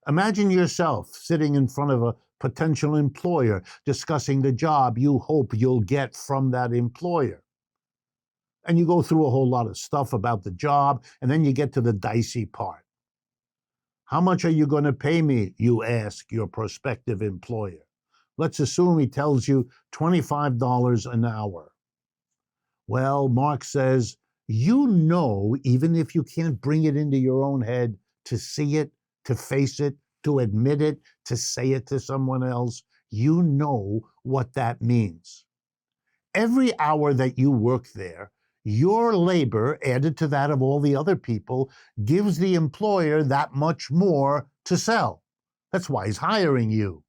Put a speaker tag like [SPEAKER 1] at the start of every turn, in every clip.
[SPEAKER 1] Imagine yourself sitting in front of a potential employer discussing the job you hope you'll get from that employer. And you go through a whole lot of stuff about the job, and then you get to the dicey part. How much are you going to pay me, you ask your prospective employer. Let's assume he tells you $25 an hour. Well, Marx says, you know, even if you can't bring it into your own head to see it, to face it, to admit it, to say it to someone else, you know what that means. Every hour that you work there, your labor, added to that of all the other people, gives the employer that much more to sell. That's why he's hiring you.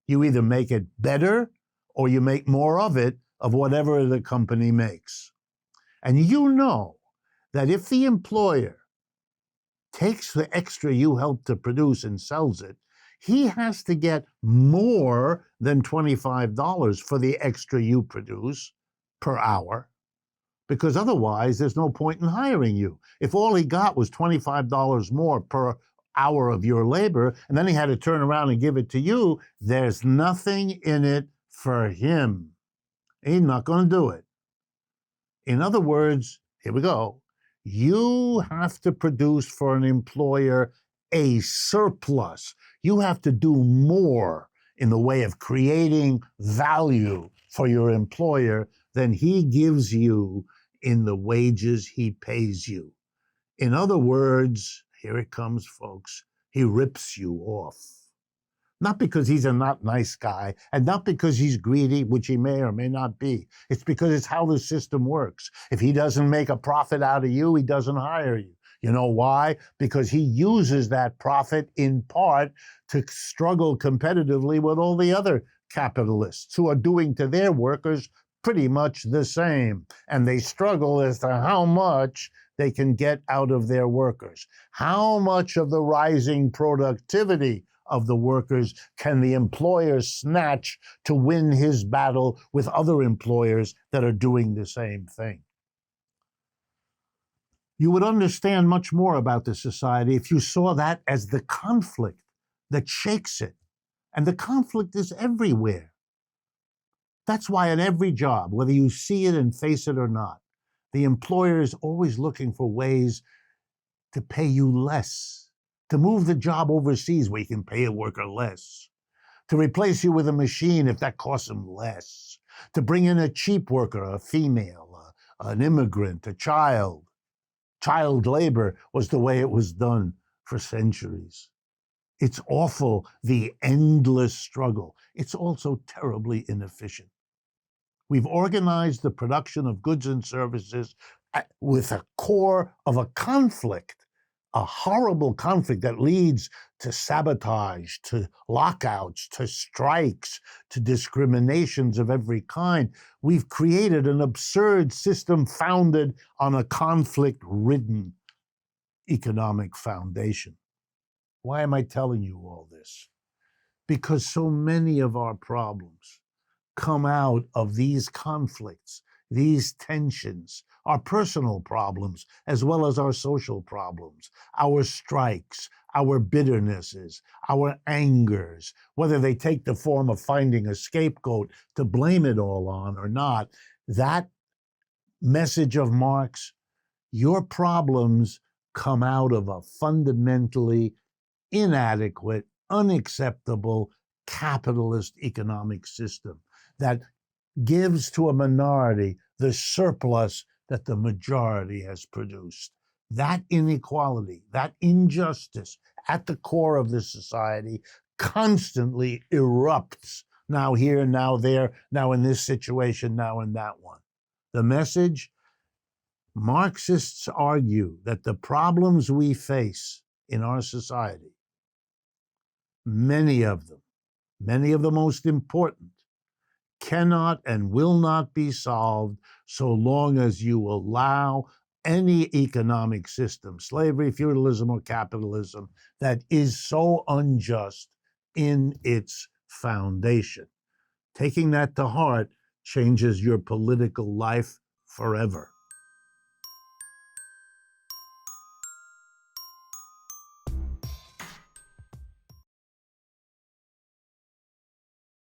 [SPEAKER 1] You either make it better or you make more of it, of whatever the company makes. And you know that if the employer takes the extra you help to produce and sells it, he has to get more than $25 for the extra you produce per hour, because otherwise there's no point in hiring you. If all he got was $25 more per hour of your labor, and then he had to turn around and give it to you, there's nothing in it for him. He's not going to do it. In other words, here we go. You have to produce for an employer a surplus. You have to do more in the way of creating value for your employer than he gives you in the wages he pays you. In other words, here it comes, folks, he rips you off. Not because he's a not nice guy, and not because he's greedy, which he may or may not be. It's because it's how the system works. If he doesn't make a profit out of you, he doesn't hire you. You know why? Because he uses that profit in part to struggle competitively with all the other capitalists who are doing to their workers pretty much the same. And they struggle as to how much they can get out of their workers. How much of the rising productivity of the workers can the employer snatch to win his battle with other employers that are doing the same thing? You would understand much more about the society if you saw that as the conflict that shakes it. And the conflict is everywhere. That's why in every job, whether you see it and face it or not, the employer is always looking for ways to pay you less, to move the job overseas where you can pay a worker less, to replace you with a machine if that costs them less, to bring in a cheap worker, a female, an immigrant, a child. Child labor was the way it was done for centuries. It's awful, the endless struggle. It's also terribly inefficient. We've organized the production of goods and services with a core of a conflict, a horrible conflict that leads to sabotage, to lockouts, to strikes, to discriminations of every kind. We've created an absurd system founded on a conflict-ridden economic foundation. Why am I telling you all this? Because so many of our problems come out of these conflicts, these tensions, our personal problems, as well as our social problems, our strikes, our bitternesses, our angers, whether they take the form of finding a scapegoat to blame it all on or not. That message of Marx, your problems come out of a fundamentally inadequate, unacceptable capitalist economic system that gives to a minority the surplus that the majority has produced. That inequality, that injustice at the core of this society constantly erupts, now here, now there, now in this situation, now in that one. The message: Marxists argue that the problems we face in our society, many of the most important, cannot and will not be solved so long as you allow any economic system, slavery, feudalism, or capitalism, that is so unjust in its foundation. Taking that to heart changes your political life forever.